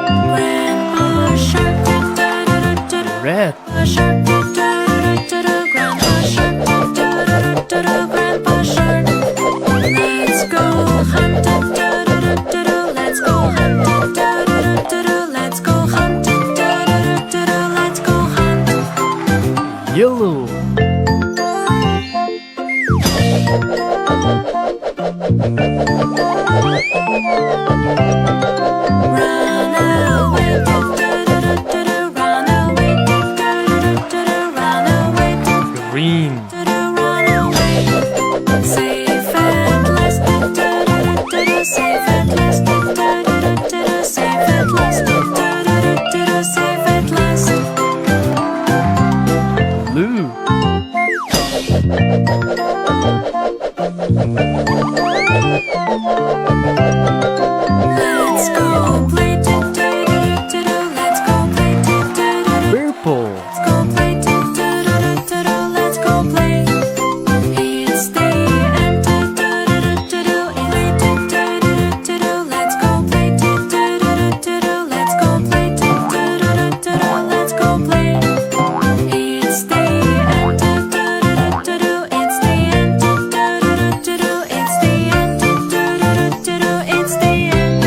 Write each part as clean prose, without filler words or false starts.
Grandpa Shark, Red. Shark, Grandpa Shark, Grandpa Shark. Let's go hunt, let's go hunt, let's go hunt, let's go hunt. Yellow. Run away, run away, run away, Green. run away. Safe at last, safe at last, safe at last, safe at last. Blue. Let's go play, let's go play, Purple. let's go play, let's go play. It's day and let's go play, let's go play, let's go play. It's day and it's day and it's the end, it's the end.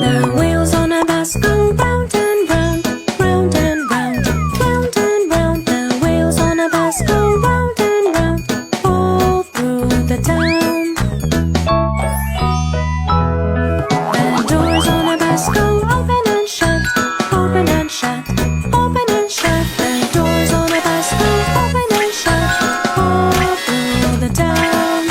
The wheels on a bus go round and round, round and round, round and round. The wheels on a bus go round and round, all through the town. The doors on a bus go open and shut, open and shut, open and shut. The doors on a bus go open and shut, all through the town.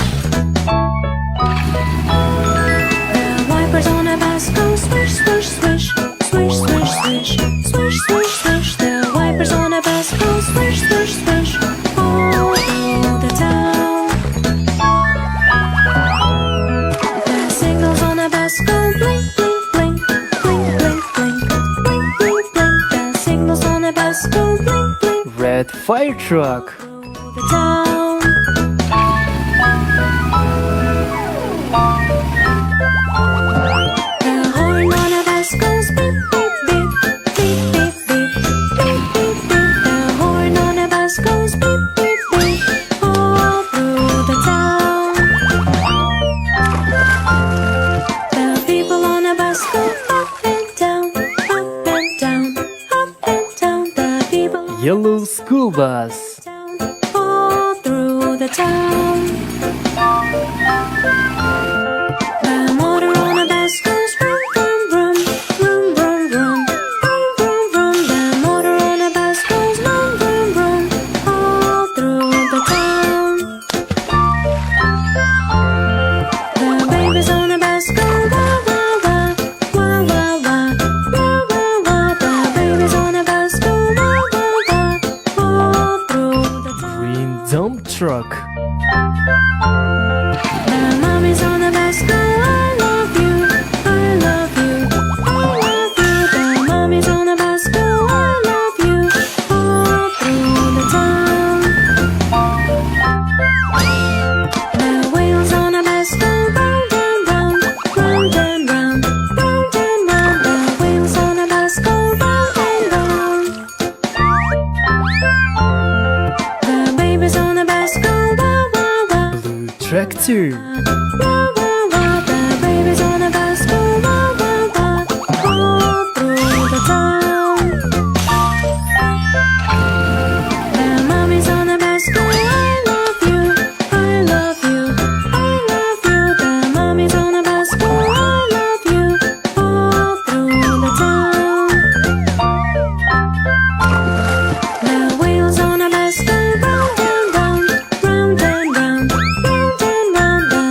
The wipers on a bus go swish, swish, swish, swish, swish, swish, swish, swish, swish. The wipers on a bus go swish, swish, swish, all through the town. The signals on a bus go blink, blink, blink, blink, blink, blink, blink, blink, blink. The signals on a bus go blink, blink, Red fire truck. through the town. The horn on a bus goes beep, beep, beep, beep, beep, beep, beep, beep, beep. The horn on a bus goes beep, beep, beep, all through the town. The people on a bus go up and down, up and down, up and down. The people on Yellow school bus. down, all through the town. The motor on a bus goes vroom, vroom, vroom, vroom, vroom, vroom, vroom, vroom, vroom. The motor on a bus goes vroom, vroom, vroom, all through the town. The babies on a bus go wah, wah, wah, wah, wah, wah, wah, wah, wah. The babies on a bus go wah, wah, wah, all through the town. Green dump truck. The mommies on the bus go, I love you, I love you, I love you. The mommies on the bus go, I love you, all through the town. The wheels on the bus go round and round, round and round, round and round. The wheels on the bus go round and round. The babies on the bus go wah, wah, wah. Blue tractor. Wah, wah, wah. The babies on the bus go wah, wah, wah, all through the town. The mommies on the bus go, I love you, I love you, I love you. The mommies on the bus go, I love you, all through the town. The wheels on the bus go round and round, round and round, round and round. The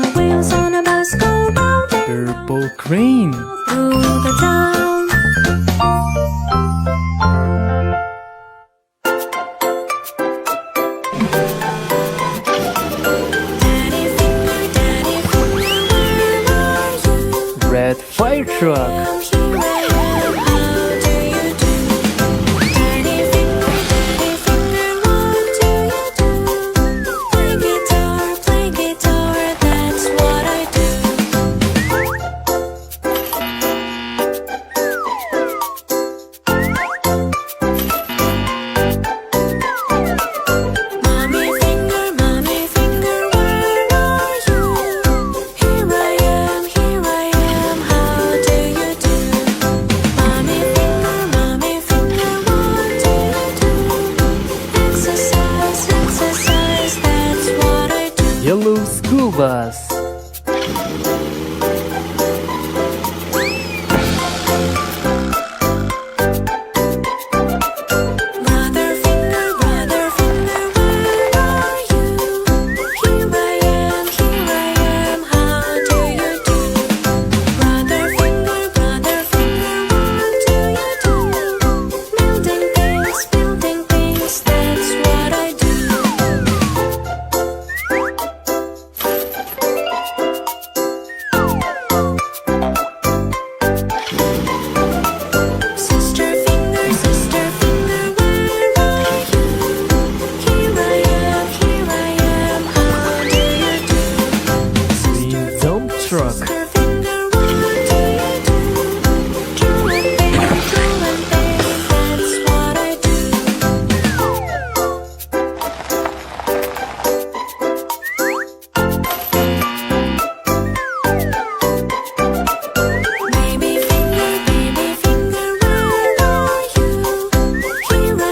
bus. Brother finger, where are you? Here I am, how do you do? Brother finger, what do you do? Building things, that's what I do. Sister finger, where are you? Here I am, how do you do? The dump truck. Sister finger, what do you do? Draw and paint, that's what I do. Baby finger, where are you? Here I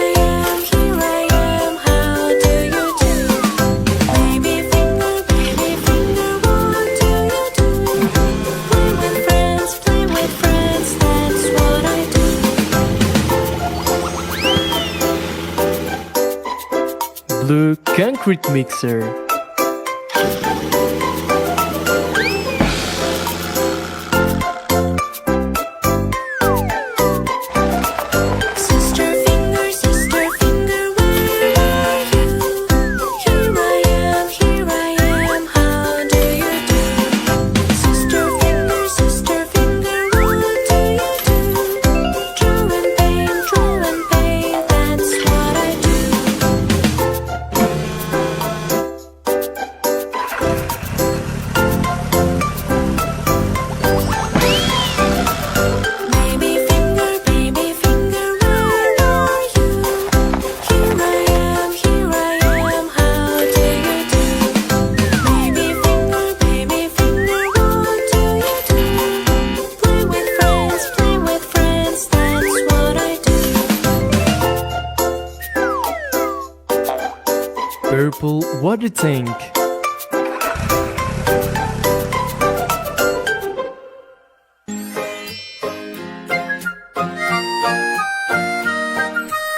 am, how do you do? Baby finger, what do you do? Play with friends, that's what I do. Blue concrete mixer. Sister finger, where are you? Here I am, how do you do? Sister finger, what do you do? Draw and paint, that's what I do. Baby finger, where are you? Here I am, how do you do? Baby finger, what do you do? Play with friends, that's what I do. Purple water tank.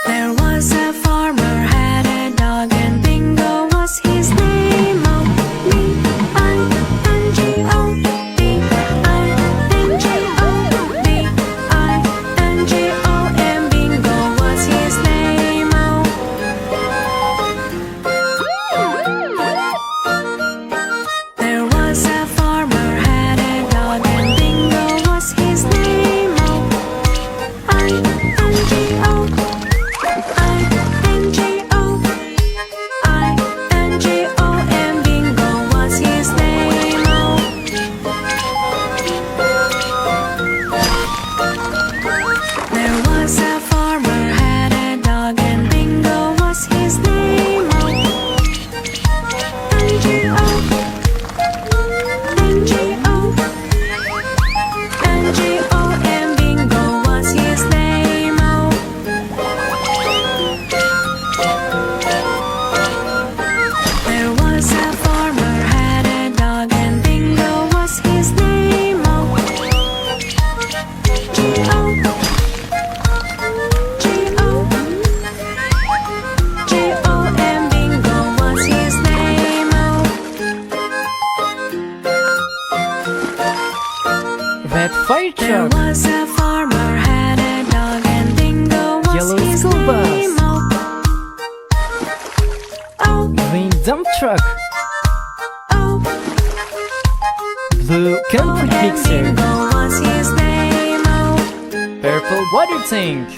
There was a farmer had a dog and Bingo was his name. Oh, B-I-N-G-O, B-I-N-G-O, B-I-N-G-O, and Bingo was his name. Oh. There was a farmer had a dog and Bingo was his name. Oh, I-N-G-O, I-N-G-O, I-N-G-O, and Bingo was his name. Oh. There was a farmer had a dog and Bingo was his name. Oh. N-G-O, N-G-O, N-G-O, and Bingo was his name. Oh. There was a farmer had a dog and Bingo was his name. Oh. G-O, G-O, G-O, and Bingo was his name. Oh. Red fire There truck. was a farmer had a dog and Bingo was Yellow his school bus. name. Oh. Oh, Green dump truck. oh, Blue concrete and mixer. Bingo was his name. Oh. Purple water tank.